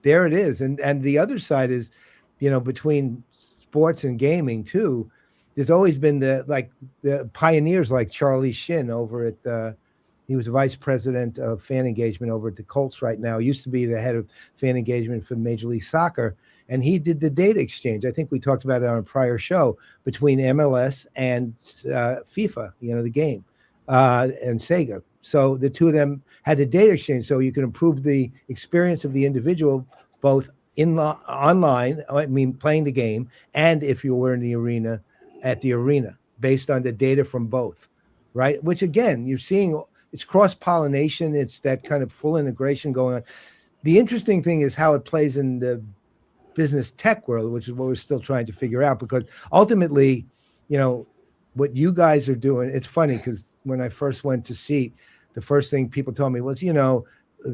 there it is. And the other side is, between sports and gaming too, there's always been the pioneers like Charlie Shin over at he was vice president of fan engagement over at the Colts right now. He used to be the head of fan engagement for Major League Soccer. And he did the data exchange. I think we talked about it on a prior show between MLS and FIFA, the game, and Sega. So the two of them had a data exchange, so you can improve the experience of the individual, both online, playing the game, and if you were in the arena, at the arena, based on the data from both, right? Which again, you're seeing it's cross-pollination. It's that kind of full integration going on. The interesting thing is how it plays in the business tech world, which is what we're still trying to figure out, because ultimately, what you guys are doing, it's funny because when I first went to SEAT, the first thing people told me was,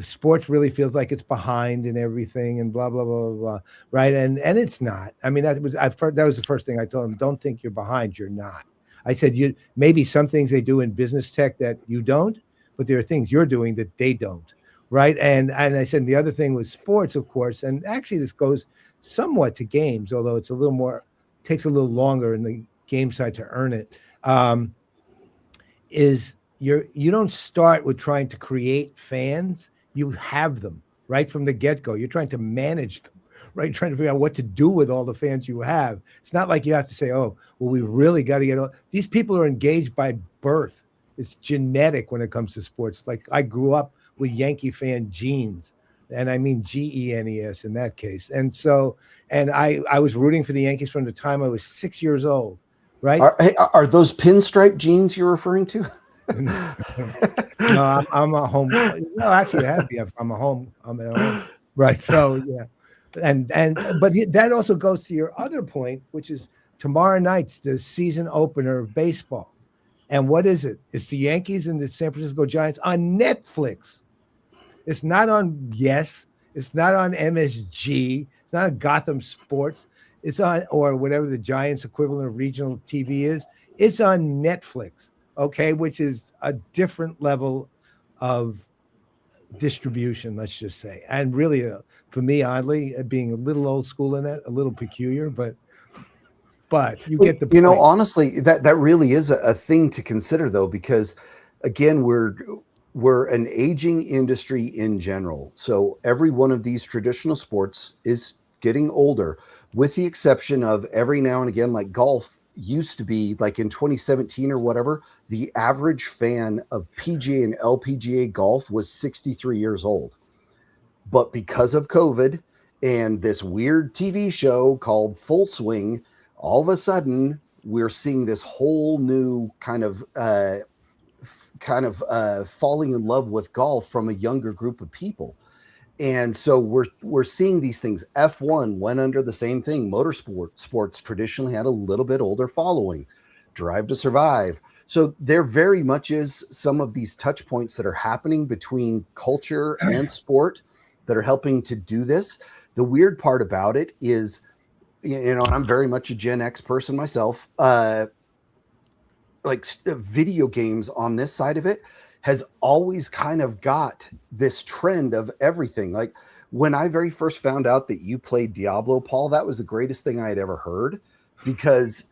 sports really feels like it's behind and everything and blah, blah, blah, blah, blah, right? And it's not. I mean, that was the first thing I told them. Don't think you're behind. You're not. I said, maybe some things they do in business tech that you don't, but there are things you're doing that they don't, right? And I said, the other thing was sports, of course, and actually this goes somewhat to games, although it's takes a little longer in the game side to earn it, is you don't start with trying to create fans. You have them right from the get-go. You're trying to manage them, right? Trying to figure out what to do with all the fans you have. It's not like you have to say, oh, well, we really got to get all these people are engaged by birth. It's genetic when it comes to sports. Like I grew up with Yankee fan genes, and I mean GENES in that case. And so, and I was rooting for the Yankees from the time I was 6 years old, right? Are those pinstripe jeans you're referring to? No, I'm a home. No, actually, I have to be. I'm at home, right? So yeah, but that also goes to your other point, which is tomorrow night's the season opener of baseball, and what is it? It's the Yankees and the San Francisco Giants on Netflix. It's not on Yes. It's not on MSG. It's not on Gotham Sports. It's on, or whatever the Giants equivalent of regional TV is. It's on Netflix. Okay, which is a different level of distribution, let's just say. And really, for me, oddly, being a little old school in that, a little peculiar, but you get the point. Honestly, that really is a thing to consider, though, because, again, we're an aging industry in general. So every one of these traditional sports is getting older, with the exception of every now and again, like golf used to be, like in 2017 or whatever, the average fan of PGA and LPGA golf was 63 years old. But because of COVID and this weird TV show called Full Swing, all of a sudden we're seeing this whole new kind of falling in love with golf from a younger group of people. And so we're seeing these things. F1 went under the same thing. Sports traditionally had a little bit older following. Drive to Survive. So there very much is some of these touch points that are happening between culture and sport that are helping to do this. The weird part about it is, and I'm very much a Gen X person myself. Video games on this side of it has always kind of got this trend of everything. Like when I very first found out that you played Diablo, Paul, that was the greatest thing I had ever heard, because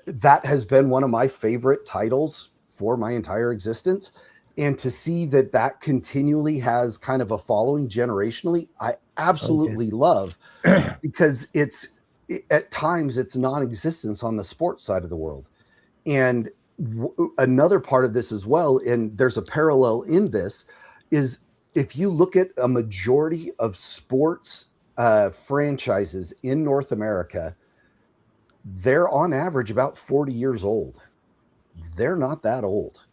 that has been one of my favorite titles for my entire existence. And to see that continually has kind of a following generationally, I absolutely love, because at times it's non-existence on the sports side of the world. And another part of this as well, and there's a parallel in this, is if you look at a majority of sports franchises in North America, they're on average about 40 years old. They're not that old.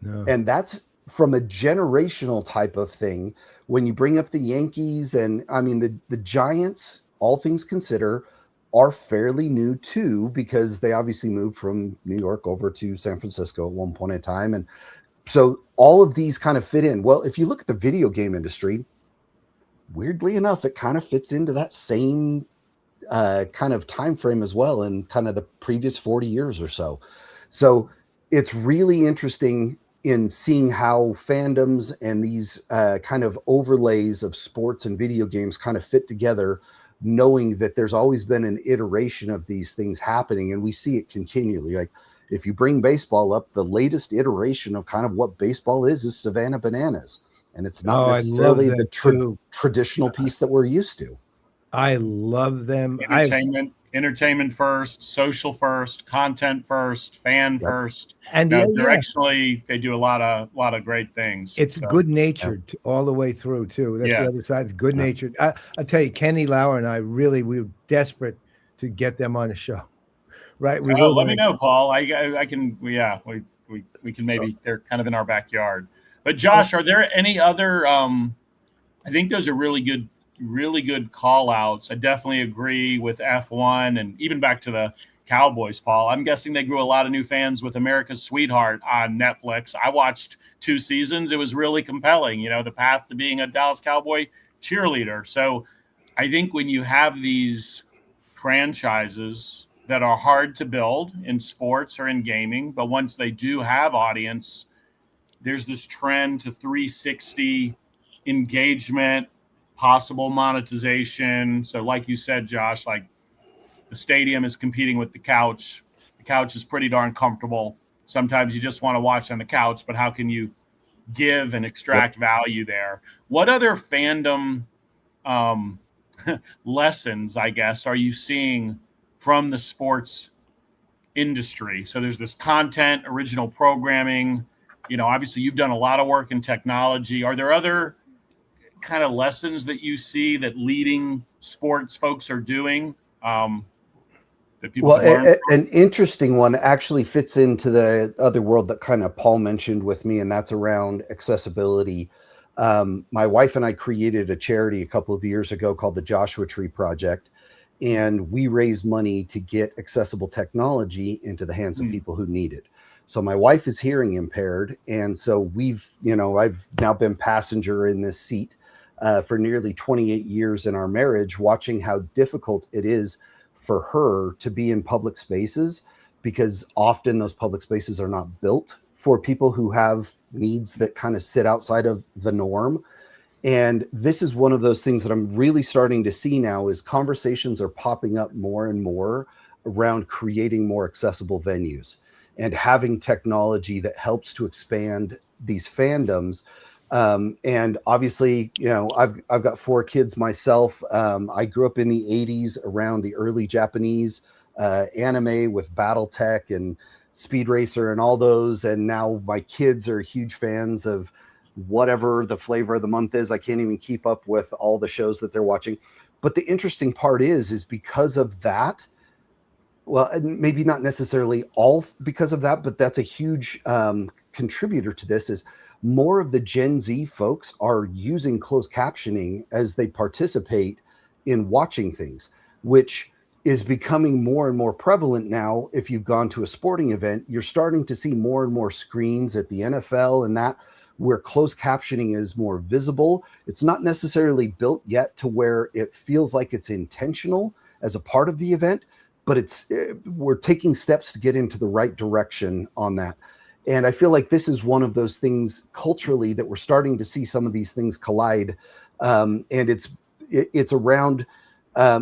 No. And that's from a generational type of thing. When you bring up the Yankees, and I mean the Giants, all things considered, are fairly new too, because they obviously moved from New York over to San Francisco at one point in time. And so all of these kind of fit in. Well, if you look at the video game industry, weirdly enough, it kind of fits into that same kind of time frame as well, in kind of the previous 40 years or so. So it's really interesting in seeing how fandoms and these kind of overlays of sports and video games kind of fit together, knowing that there's always been an iteration of these things happening, and we see it continually. Like if you bring baseball up, the latest iteration of kind of what baseball is Savannah Bananas, and it's not necessarily the traditional piece that we're used to. I love them. Entertainment first, social first, content first, fan first, and directionally they do a lot of great things. It's good natured all the way through too. That's the other side. It's good natured. I tell you, Kenny Lauer and I we were desperate to get them on the show. Right? Let me know, Paul. I can. We can maybe. They're kind of in our backyard. But Josh, are there any other? I think those are really good call outs. I definitely agree with F1, and even back to the Cowboys, Paul. I'm guessing they grew a lot of new fans with America's Sweetheart on Netflix. I watched 2 seasons. It was really compelling, the path to being a Dallas Cowboy cheerleader. So I think when you have these franchises that are hard to build in sports or in gaming, but once they do have audience, there's this trend to 360 engagement, possible monetization. So like you said, Josh, like the stadium is competing with the couch. The couch is pretty darn comfortable. Sometimes you just want to watch on the couch, but how can you give and extract value there? What other fandom lessons, I guess, are you seeing from the sports industry? So there's this content, original programming, obviously you've done a lot of work in technology. Are there other kind of lessons that you see that leading sports folks are doing that people learn? An interesting one actually fits into the other world that kind of Paul mentioned with me, and that's around accessibility. My wife and I created a charity a couple of years ago called the Joshua Tree Project, and we raise money to get accessible technology into the hands of people who need it. So my wife is hearing impaired, and so I've now been passenger in this seat for nearly 28 years in our marriage, watching how difficult it is for her to be in public spaces, because often those public spaces are not built for people who have needs that kind of sit outside of the norm. And this is one of those things that I'm really starting to see now, is conversations are popping up more and more around creating more accessible venues and having technology that helps to expand these fandoms. And obviously, I've got 4 kids myself. I grew up in the 80s around the early Japanese anime with BattleTech and Speed Racer and all those. And now my kids are huge fans of whatever the flavor of the month is. I can't even keep up with all the shows that they're watching. But the interesting part is because of that, Well, and maybe not necessarily all because of that, but that's a huge contributor to this. Is more of the Gen Z folks are using closed captioning as they participate in watching things, which is becoming more and more prevalent now. If you've gone to a sporting event, you're starting to see more and more screens at the NFL and that where closed captioning is more visible. It's not necessarily built yet to where it feels like it's intentional as a part of the event, but we're taking steps to get into the right direction on that. And I feel like this is one of those things culturally that we're starting to see some of these things collide. And it's around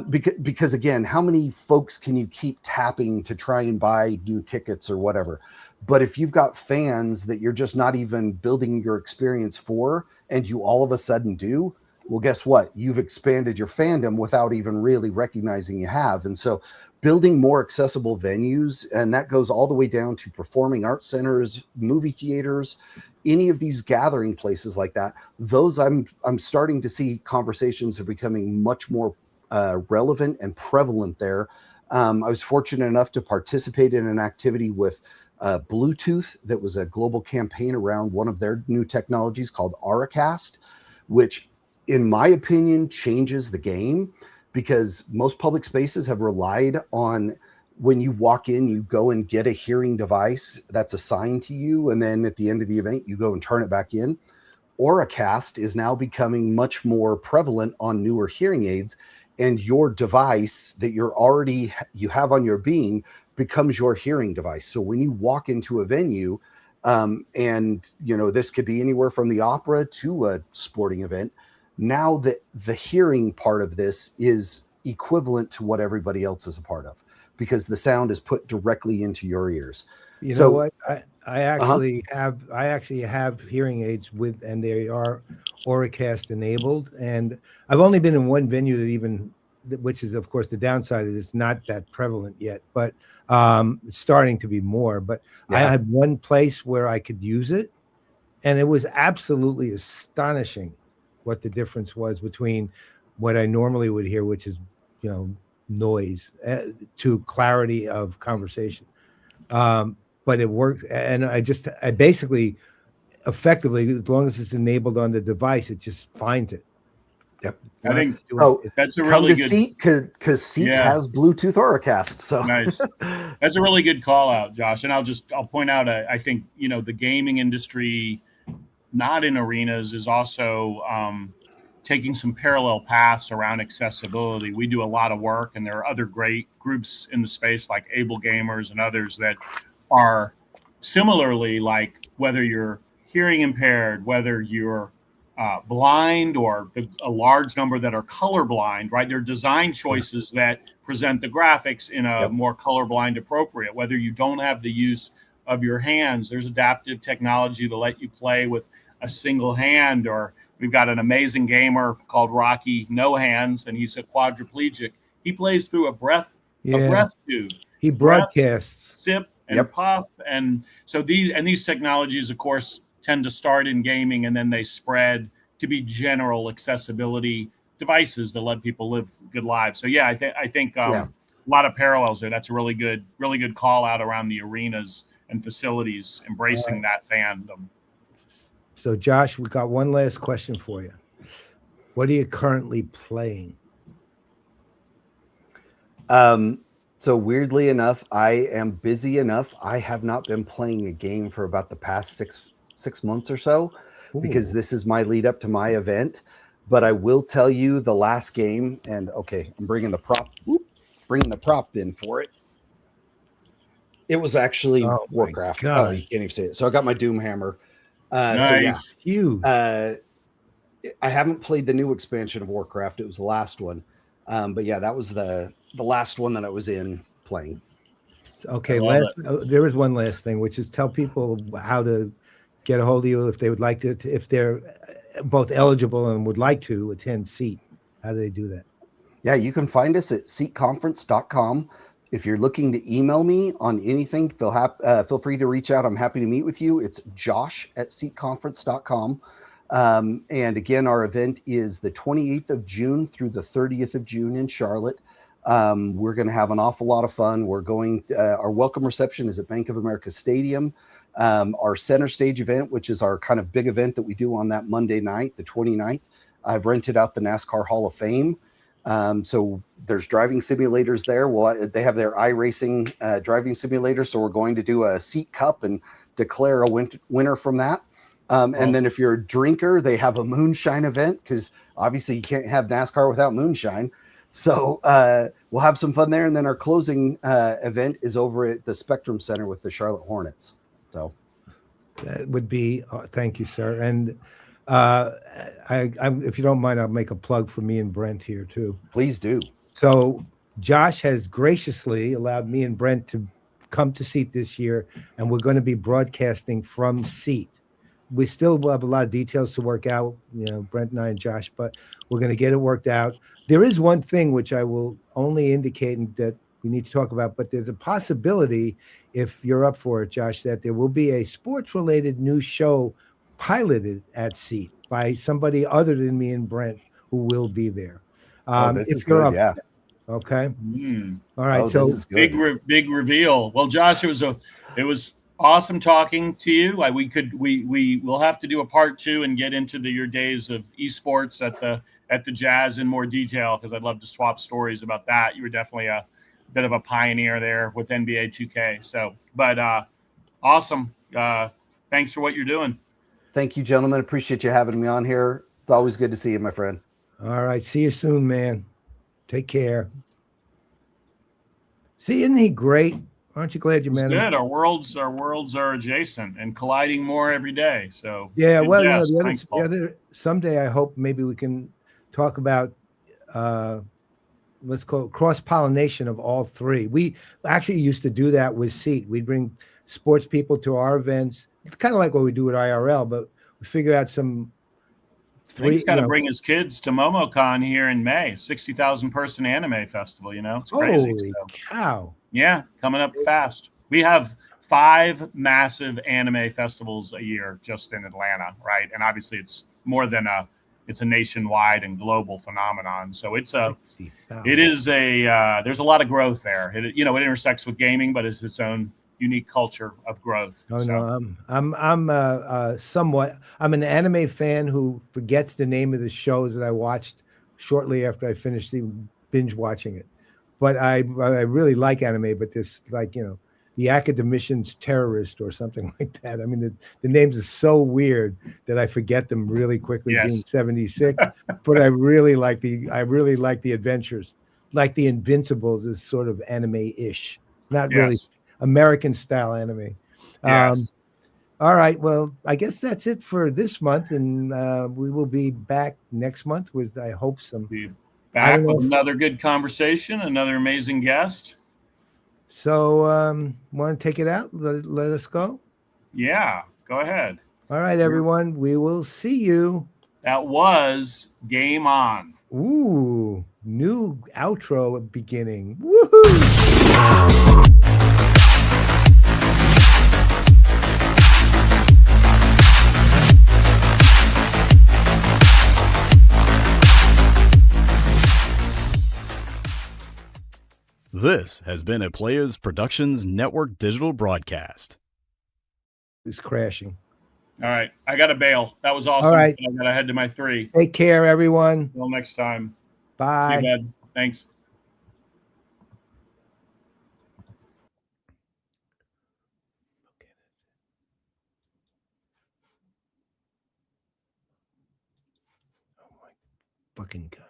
because again, how many folks can you keep tapping to try and buy new tickets or whatever? But if you've got fans that you're just not even building your experience for, and you all of a sudden do, well, guess what? You've expanded your fandom without even really recognizing you have. And so building more accessible venues, and that goes all the way down to performing arts centers, movie theaters, any of these gathering places like that. Those I'm starting to see conversations are becoming much more relevant and prevalent there. I was fortunate enough to participate in an activity with Bluetooth that was a global campaign around one of their new technologies called Auracast, which in my opinion changes the game, because most public spaces have relied on when you walk in, you go and get a hearing device that's assigned to you, and then at the end of the event, you go and turn it back in. Auracast is now becoming much more prevalent on newer hearing aids, and your device that you have on your being becomes your hearing device. So when you walk into a venue, and this could be anywhere from the opera to a sporting event, now that the hearing part of this is equivalent to what everybody else is a part of, because the sound is put directly into your ears. You know what? I actually have hearing aids with, and they are Auracast enabled. And I've only been in one venue which is of course the downside is it's not that prevalent yet, but it's starting to be more. But I had one place where I could use it, and it was absolutely astonishing what the difference was between what I normally would hear, which is, noise, to clarity of conversation. But it worked. And I basically effectively, as long as it's enabled on the device, it just finds it. Yep. I think that's a come really to good Seat, because Seat has Bluetooth Auracast. So nice. That's a really good call out, Josh. And I'll point out, I think, the gaming industry, not in arenas, is also taking some parallel paths around accessibility. We do a lot of work, and there are other great groups in the space like Able Gamers and others that are similarly, like, whether you're hearing impaired, whether you're blind, or a large number that are colorblind, right? There are design choices that present the graphics in a more colorblind appropriate. Whether you don't have the use of your hands, there's adaptive technology to let you play with a single hand. Or we've got an amazing gamer called Rocky No Hands, and he's a quadriplegic. He plays through a breath tube. He broadcasts. Breath, sip, and puff. And so these technologies, of course, tend to start in gaming, and then they spread to be general accessibility devices that let people live good lives. So I think a lot of parallels there. That's a really good call out around the arenas and facilities embracing that fandom. So Josh, we got one last question for you. What are you currently playing? So weirdly enough, I am busy enough. I have not been playing a game for about the past six months or so, because this is my lead up to my event. But I will tell you the last game, and okay, I'm bringing the prop in for it. It was actually Warcraft. Oh, you can't even say it. So I got my Doom Hammer. Nice. Huge. I haven't played the new expansion of Warcraft. It was the last one. But yeah, that was the last one that I was in playing. Okay, there is one last thing, which is tell people how to get a hold of you if they would like to, if they're both eligible and would like to attend Seat. How do they do that? Yeah, you can find us at seatconference.com. If you're looking to email me on anything, feel free to reach out. I'm happy to meet with you. It's josh@seatconference.com. And again, our event is the 28th of June through the 30th of June in Charlotte. We're going to have an awful lot of fun. We're going, our welcome reception is at Bank of America Stadium. Our center stage event, which is our kind of big event that we do on that Monday night, the 29th, I've rented out the NASCAR Hall of Fame. So there's driving simulators there. Well, they have their iRacing driving simulator. So we're going to do a seat cup and declare a winner from that. Awesome. And then if you're a drinker, they have a moonshine event, because obviously you can't have NASCAR without moonshine. So we'll have some fun there. And then our closing event is over at the Spectrum Center with the Charlotte Hornets. So that would be, thank you, sir. And if you don't mind, I'll make a plug for me and Brent here too. Please do. So Josh has graciously allowed me and Brent to come to Seat this year, and we're going to be broadcasting from Seat. We still will have a lot of details to work out, Brent and I and Josh, but we're going to get it worked out. There is one thing which I will only indicate that we need to talk about, but there's a possibility, if you're up for it, Josh, that there will be a sports-related new show piloted at Seat by somebody other than me and Brent, who will be there. This is good, yeah. Okay. Mm. All right. So big reveal. Well, Josh, it was awesome talking to you. We'll have to do a part 2 and get into your days of esports at the Jazz in more detail, because I'd love to swap stories about that. You were definitely a bit of a pioneer there with NBA 2K. So, but awesome. Thanks for what you're doing. Thank you, gentlemen. Appreciate you having me on here. It's always good to see you, my friend. All right. See you soon, man. Take care. See, isn't he great? Aren't you glad you met him? Good. Our worlds are adjacent and colliding more every day. So yeah, well, yes, the other someday I hope maybe we can talk about let's call it cross-pollination of all three. We actually used to do that with Seat. We'd bring sports people to our events. It's kind of like what we do at IRL, but we figured out some He's got to bring his kids to MomoCon here in May, 60,000 person anime festival. It's crazy. Holy cow. Yeah, coming up fast. We have 5 massive anime festivals a year just in Atlanta, right? And obviously it's more than it's a nationwide and global phenomenon. So there's a lot of growth there. It intersects with gaming, but it's its own unique culture of growth. No, I'm an anime fan who forgets the name of the shows that I watched shortly after I finished binge watching it. But I really like anime, but this, the Academician's Terrorist or something like that. I mean, the names are so weird that I forget them really quickly. Yes. Being 76, but I really like the adventures. Like the Invincibles is sort of anime-ish. It's not really American style anime. Yes. All right. Well, I guess that's it for this month, and we will be back next month with, I hope, back with another good conversation, another amazing guest. So, want to take it out? Let us go? Yeah, go ahead. All right, everyone. We will see you. That was Game On. Ooh, new outro beginning. Woohoo! This has been a Players Productions Network digital broadcast. It's crashing. All right. I got to bail. That was awesome. All right. I got to head to my 3. Take care, everyone. Until next time. Bye. See you, bud. Thanks. Oh my fucking God.